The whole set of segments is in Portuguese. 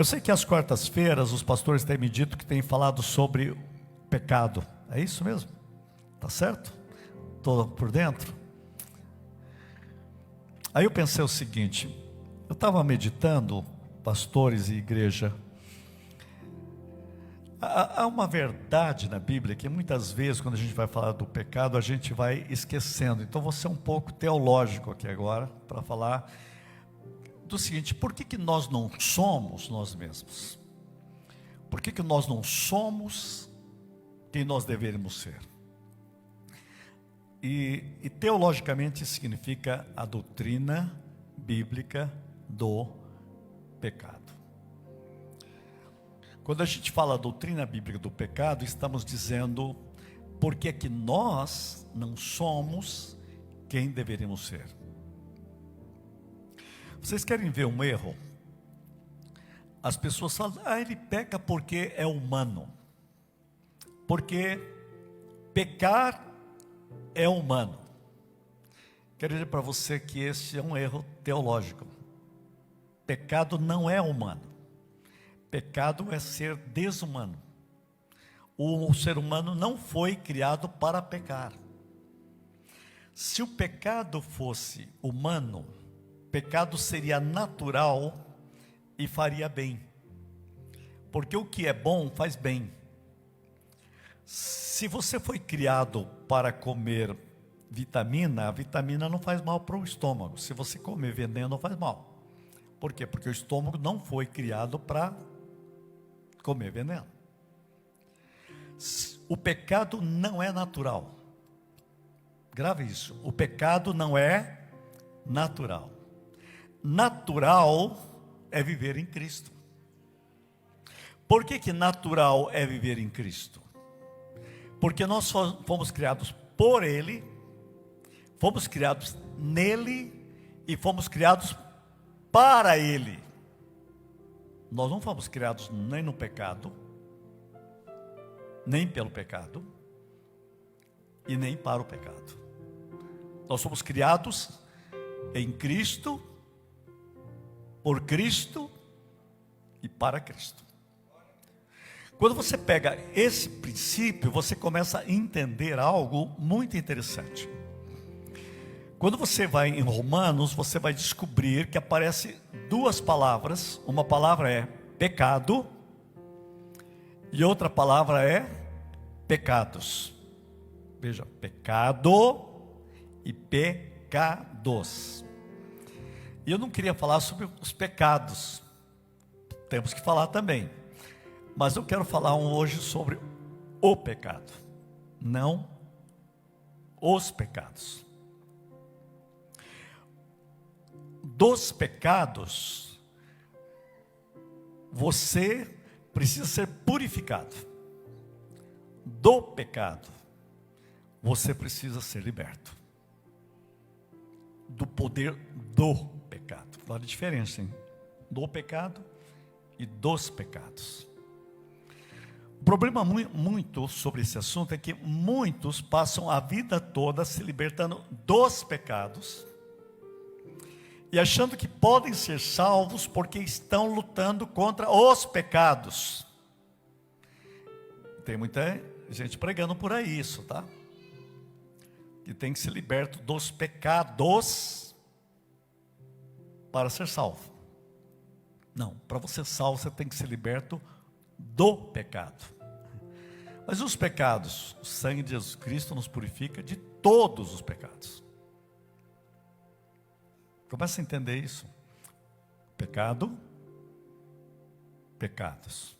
Eu sei que às quartas-feiras os pastores têm me dito que têm falado sobre pecado. É isso mesmo? Tá certo? Estou por dentro? Aí eu pensei o seguinte, eu estava meditando, pastores e igreja, há uma verdade na Bíblia que muitas vezes quando a gente vai falar do pecado a gente vai esquecendo. Então vou ser um pouco teológico aqui agora para falar do seguinte: por que nós não somos nós mesmos? Por que nós não somos quem nós deveríamos ser? E teologicamente significa a doutrina bíblica do pecado. Quando a gente fala a doutrina bíblica do pecado, estamos dizendo por que nós não somos quem deveríamos ser. Vocês querem ver um erro? As pessoas falam, ele peca porque é humano. Porque pecar é humano. Quero dizer para você que esse é um erro teológico. Pecado não é humano. Pecado é ser desumano. O ser humano não foi criado para pecar. Se o pecado fosse humano, pecado seria natural e faria bem. Porque o que é bom faz bem. Se você foi criado para comer vitamina, a vitamina não faz mal para o estômago. Se você comer veneno, faz mal. Por quê? Porque o estômago não foi criado para comer veneno. O pecado não é natural. Grave isso. O pecado não é natural. Natural é viver em Cristo. Por que natural é viver em Cristo? Porque nós fomos criados por Ele, fomos criados nele e fomos criados para Ele. Nós não fomos criados nem no pecado, nem pelo pecado, e nem para o pecado. Nós somos criados em Cristo, por Cristo e para Cristo. Quando você pega esse princípio, você começa a entender algo muito interessante. Quando você vai em Romanos, você vai descobrir que aparece duas palavras. Uma palavra é pecado e outra palavra é pecados. Veja, pecado e pecados. E eu não queria falar sobre os pecados. Temos que falar também. Mas eu quero falar hoje sobre o pecado, não os pecados. Dos pecados, você precisa ser purificado. Do pecado, você precisa ser liberto. Do poder do pecado. Olha a diferença, hein? Do pecado e dos pecados. O problema muito sobre esse assunto é que muitos passam a vida toda se libertando dos pecados e achando que podem ser salvos porque estão lutando contra os pecados. Tem muita gente pregando por aí isso, tá? Que tem que ser liberto dos pecados para ser salvo. Não, para você ser salvo você tem que ser liberto do pecado. Mas os pecados, o sangue de Jesus Cristo nos purifica de todos os pecados. Começa a entender isso. Pecado, pecados.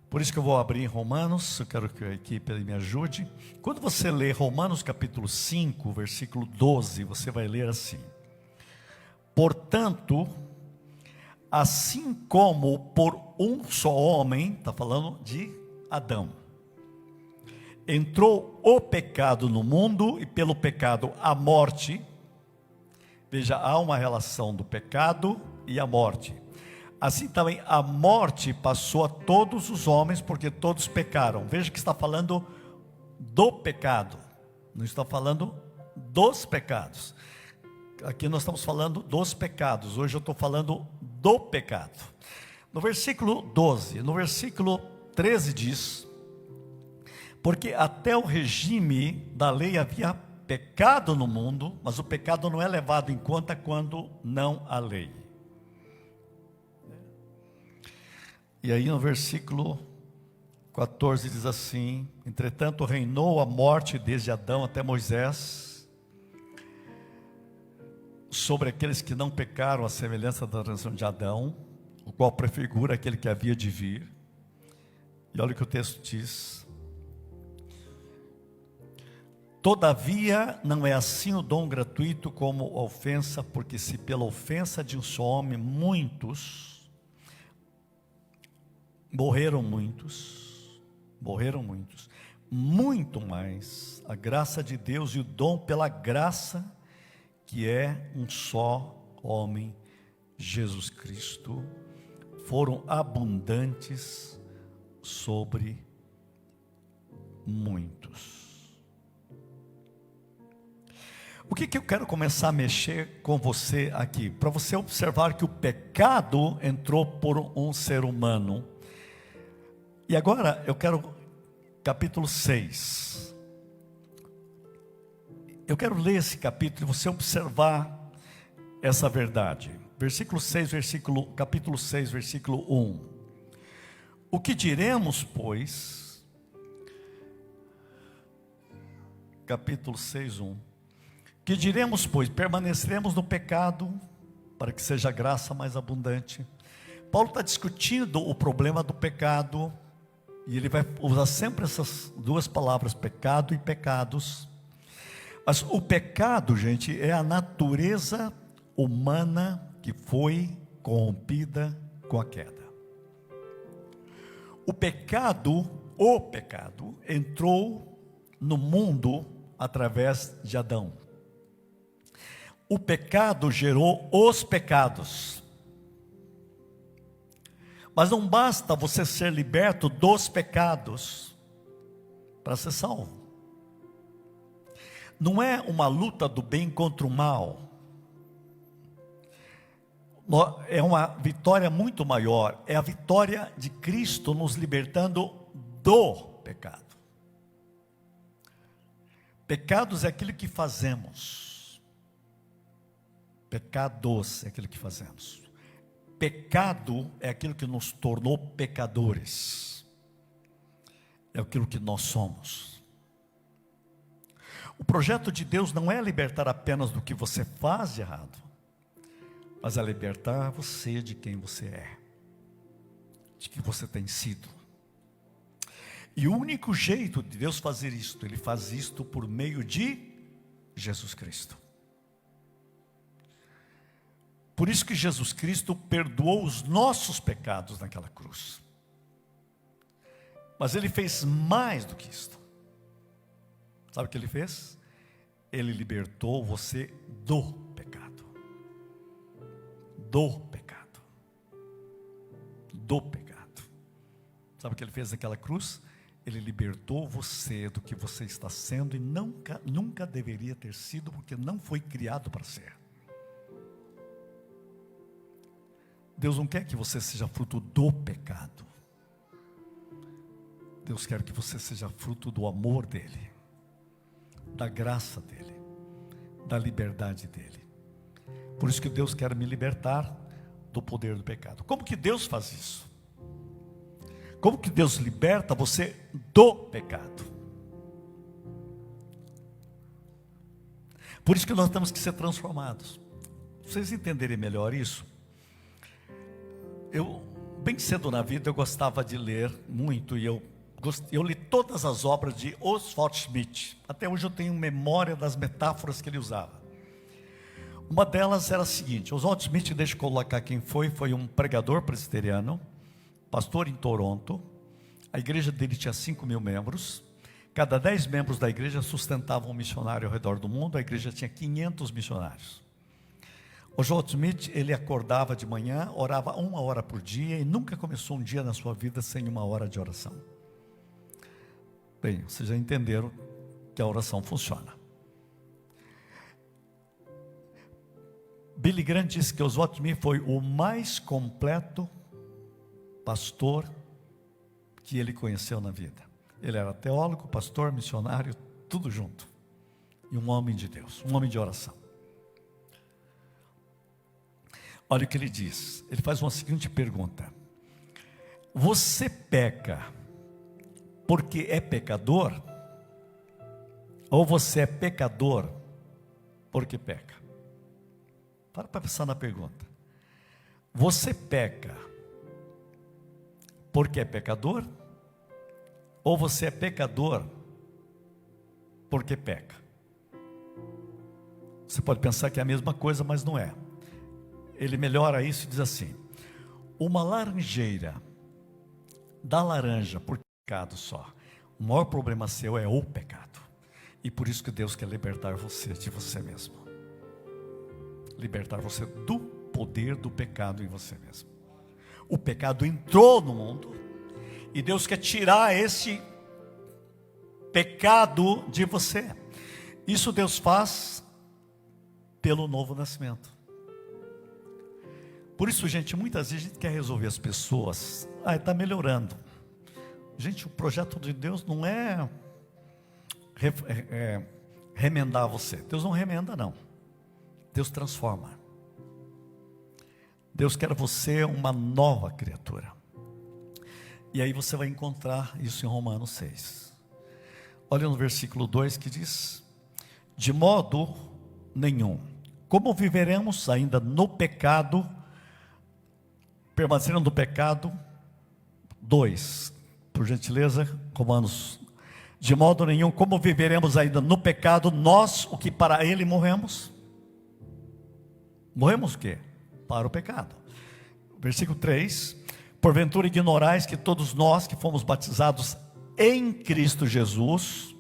Por isso que eu vou abrir em Romanos, eu quero que a equipe me ajude. Quando você lê Romanos capítulo 5, versículo 12, você vai ler assim: portanto, assim como por um só homem, está falando de Adão, entrou o pecado no mundo e pelo pecado a morte. Veja, há uma relação do pecado e a morte. Assim também a morte passou a todos os homens, porque todos pecaram. Veja que está falando do pecado, não está falando dos pecados. Aqui nós estamos falando dos pecados, hoje eu estou falando do pecado. No versículo 12, no versículo 13 diz: porque até o regime da lei havia pecado no mundo, mas o pecado não é levado em conta quando não há lei. E aí no versículo 14 diz assim: entretanto reinou a morte desde Adão até Moisés, sobre aqueles que não pecaram, à semelhança da nação de Adão, o qual prefigura aquele que havia de vir. E olha o que o texto diz: todavia não é assim o dom gratuito como a ofensa, porque se pela ofensa de um só homem morreram muitos, muito mais a graça de Deus e o dom pela graça, que é um só homem, Jesus Cristo, foram abundantes sobre muitos. O que eu quero começar a mexer com você aqui? Para você observar que o pecado entrou por um ser humano. E agora eu quero capítulo 6. Eu quero ler esse capítulo e você observar essa verdade. Versículo 6, capítulo 6, versículo 1. O que diremos, pois? Capítulo 6, 1. Que diremos, pois? Permaneceremos no pecado, para que seja a graça mais abundante. Paulo está discutindo o problema do pecado, e ele vai usar sempre essas duas palavras, pecado e pecados. Mas o pecado, gente, é a natureza humana que foi corrompida com a queda. O pecado entrou no mundo através de Adão. O pecado gerou os pecados. Mas não basta você ser liberto dos pecados para ser salvo. Não é uma luta do bem contra o mal. É uma vitória muito maior. É a vitória de Cristo nos libertando do pecado. Pecados é aquilo que fazemos. Pecados é aquilo que fazemos. Pecado é aquilo que nos tornou pecadores. É aquilo que nós somos. O projeto de Deus não é libertar apenas do que você faz de errado, mas é libertar você de quem você é, de que você tem sido. E o único jeito de Deus fazer isto, Ele faz isto por meio de Jesus Cristo. Por isso que Jesus Cristo perdoou os nossos pecados naquela cruz. Mas Ele fez mais do que isto. Sabe o que Ele fez? Ele libertou você do pecado. Do pecado. Do pecado. Sabe o que Ele fez naquela cruz? Ele libertou você do que você está sendo e nunca deveria ter sido, porque não foi criado para ser. Deus não quer que você seja fruto do pecado. Deus quer que você seja fruto do amor dEle, da graça dEle, da liberdade dEle. Por isso que Deus quer me libertar do poder do pecado. Como que Deus faz isso? Como que Deus liberta você do pecado? Por isso que nós temos que ser transformados. Para vocês entenderem melhor isso, bem cedo na vida, eu gostava de ler muito, e eu li todas as obras de Oswald Smith. Até hoje eu tenho memória das metáforas que ele usava. Uma delas era a seguinte: Oswald Smith, deixa eu colocar quem foi um pregador presbiteriano, pastor em Toronto. A igreja dele tinha 5.000 membros. Cada 10 membros da igreja sustentavam um missionário ao redor do mundo. A igreja tinha 500 missionários. O Oswald Smith, ele acordava de manhã, orava 1 hora por dia, e nunca começou um dia na sua vida sem 1 hora de oração. Bem, vocês já entenderam que a oração funciona. Billy Graham disse que Oswald Smith foi o mais completo pastor que ele conheceu na vida. Ele era teólogo, pastor, missionário, tudo junto. E um homem de Deus, um homem de oração. Olha o que ele diz. Ele faz uma seguinte pergunta: você peca porque é pecador? Ou você é pecador porque peca? Para pensar na pergunta. Você peca porque é pecador? Ou você é pecador porque peca? Você pode pensar que é a mesma coisa, mas não é. Ele melhora isso e diz assim: uma laranjeira dá laranja por pecado só. O maior problema seu é o pecado. E por isso que Deus quer libertar você de você mesmo. Libertar você do poder do pecado em você mesmo. O pecado entrou no mundo e Deus quer tirar esse pecado de você. Isso Deus faz pelo novo nascimento. Por isso, gente, muitas vezes a gente quer resolver as pessoas. Está melhorando. Gente, o projeto de Deus não é remendar você. Deus não remenda, não. Deus transforma. Deus quer você uma nova criatura. E aí você vai encontrar isso em Romanos 6. Olha no versículo 2 que diz: de modo nenhum, como viveremos ainda no pecado, permanecendo no pecado? 2, por gentileza, Romanos. De modo nenhum, como viveremos ainda no pecado, nós, o que para ele morremos? Morremos o quê? Para o pecado. Versículo 3: porventura ignorais que todos nós que fomos batizados em Cristo Jesus,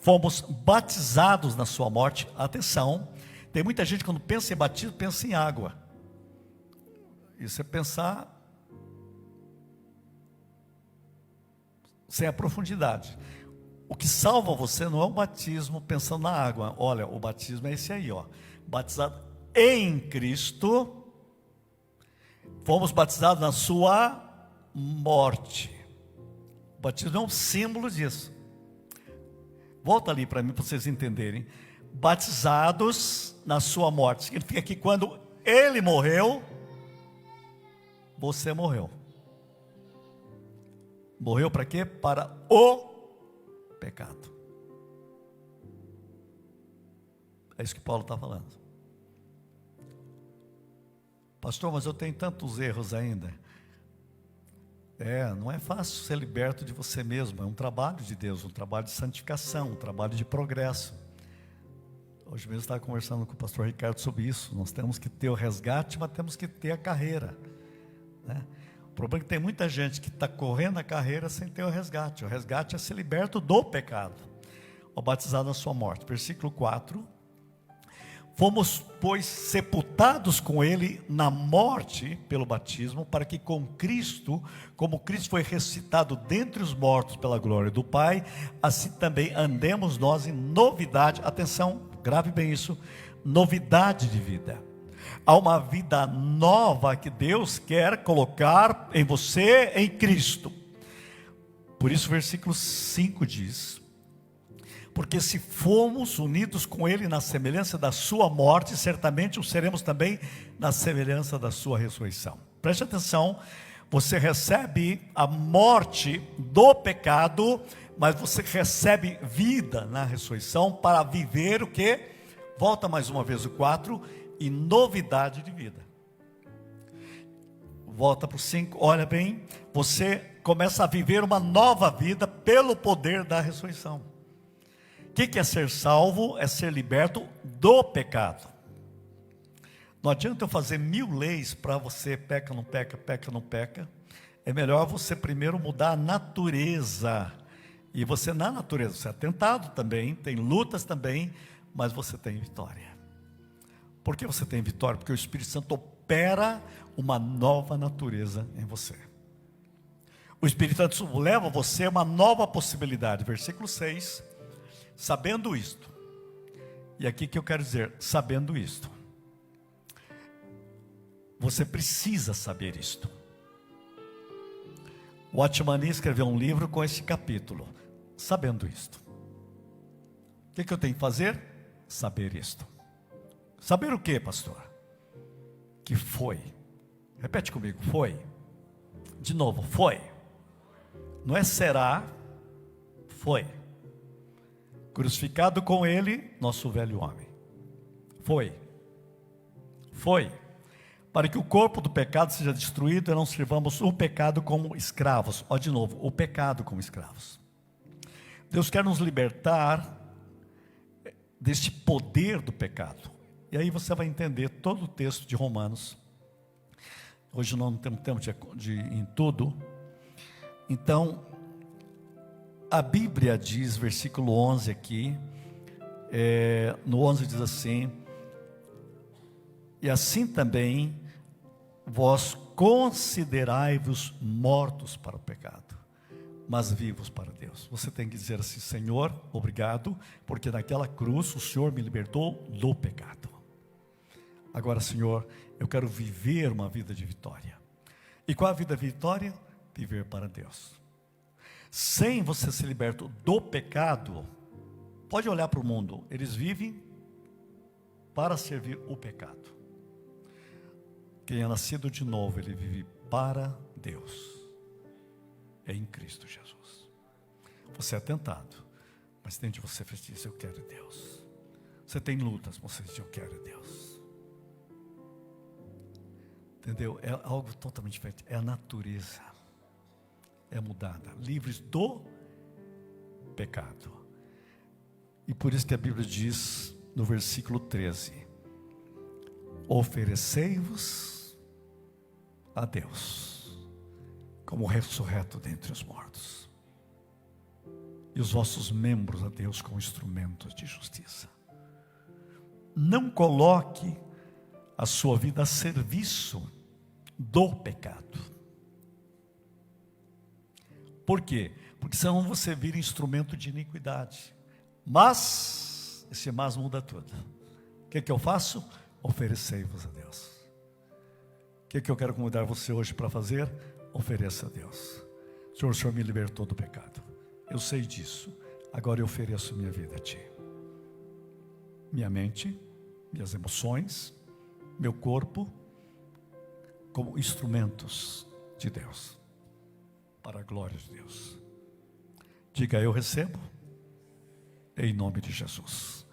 fomos batizados na sua morte. Atenção, tem muita gente quando pensa em batismo, pensa em água. E você pensar sem a profundidade. O que salva você não é o batismo pensando na água. Olha, o batismo é esse aí, ó. Batizado em Cristo, fomos batizados na sua morte. O batismo é um símbolo disso. Volta ali para mim, para vocês entenderem. Batizados na sua morte. Significa que quando ele morreu, você morreu. Morreu para quê? Para o pecado. É isso que Paulo está falando. Pastor, mas eu tenho tantos erros ainda. Não é fácil ser liberto de você mesmo. É um trabalho de Deus, um trabalho de santificação, um trabalho de progresso. Hoje mesmo eu estava conversando com o pastor Ricardo sobre isso. Nós temos que ter o resgate, mas temos que ter a carreira, né? O problema é que tem muita gente que está correndo a carreira sem ter o resgate. O resgate é ser liberto do pecado, ou batizado na sua morte. Versículo 4: fomos, pois, sepultados com ele na morte pelo batismo, para que com Cristo, como Cristo foi ressuscitado dentre os mortos pela glória do Pai, assim também andemos nós em novidade. Atenção, grave bem isso: novidade de vida. Há uma vida nova que Deus quer colocar em você, em Cristo. Por isso o versículo 5 diz: porque se fomos unidos com ele na semelhança da sua morte, certamente o seremos também na semelhança da sua ressurreição. Preste atenção, você recebe a morte do pecado, mas você recebe vida na ressurreição para viver o quê? Volta mais uma vez o 4: e novidade de vida. Volta para o 5, olha bem, você começa a viver uma nova vida pelo poder da ressurreição. O que é ser salvo? É ser liberto do pecado. Não adianta eu fazer 1000 leis para você peca, não peca, peca, não peca. É melhor você primeiro mudar a natureza. E você na natureza, você é tentado também, tem lutas também, mas você tem vitória. Por que você tem vitória? Porque o Espírito Santo opera uma nova natureza em você. O Espírito Santo leva você a uma nova possibilidade. Versículo 6: sabendo isto, e aqui que eu quero dizer, sabendo isto, você precisa saber isto. O Watchman escreveu um livro com esse capítulo, sabendo isto. O que eu tenho que fazer? Saber isto. Saber o que, pastor? Que foi. Repete comigo, foi. De novo, foi. Não é será, foi. Crucificado com ele, nosso velho homem. Foi. Foi. Para que o corpo do pecado seja destruído e não sirvamos o pecado como escravos. Ó, de novo, o pecado como escravos. Deus quer nos libertar deste poder do pecado. E aí você vai entender todo o texto de Romanos. Hoje nós não temos tempo de ir em tudo. Então, a Bíblia diz, versículo 11 aqui, no 11 diz assim: e assim também vós considerai-vos mortos para o pecado, mas vivos para Deus. Você tem que dizer assim: Senhor, obrigado, porque naquela cruz o Senhor me libertou do pecado. Agora, Senhor, eu quero viver uma vida de vitória. E qual a vida de vitória? Viver para Deus. Sem você ser liberto do pecado, pode olhar para o mundo, eles vivem para servir o pecado. Quem é nascido de novo, ele vive para Deus. É em Cristo Jesus. Você é tentado, mas dentro de você diz: eu quero Deus. Você tem lutas, você diz: eu quero Deus. Entendeu? É algo totalmente diferente. É a natureza. É mudada. Livres do pecado. E por isso que a Bíblia diz no versículo 13: oferecei-vos a Deus como ressurreto dentre os mortos, e os vossos membros a Deus como instrumentos de justiça. Não coloque a sua vida a serviço do pecado. Por quê? Porque senão você vira instrumento de iniquidade. Mas esse mas muda tudo. O que eu faço? Oferecei-vos a Deus. O que eu quero convidar você hoje para fazer? Ofereça a Deus. Senhor, o Senhor me libertou do pecado. Eu sei disso. Agora eu ofereço minha vida a Ti. Minha mente, minhas emoções, meu corpo, como instrumentos de Deus, para a glória de Deus. Diga: eu recebo, em nome de Jesus.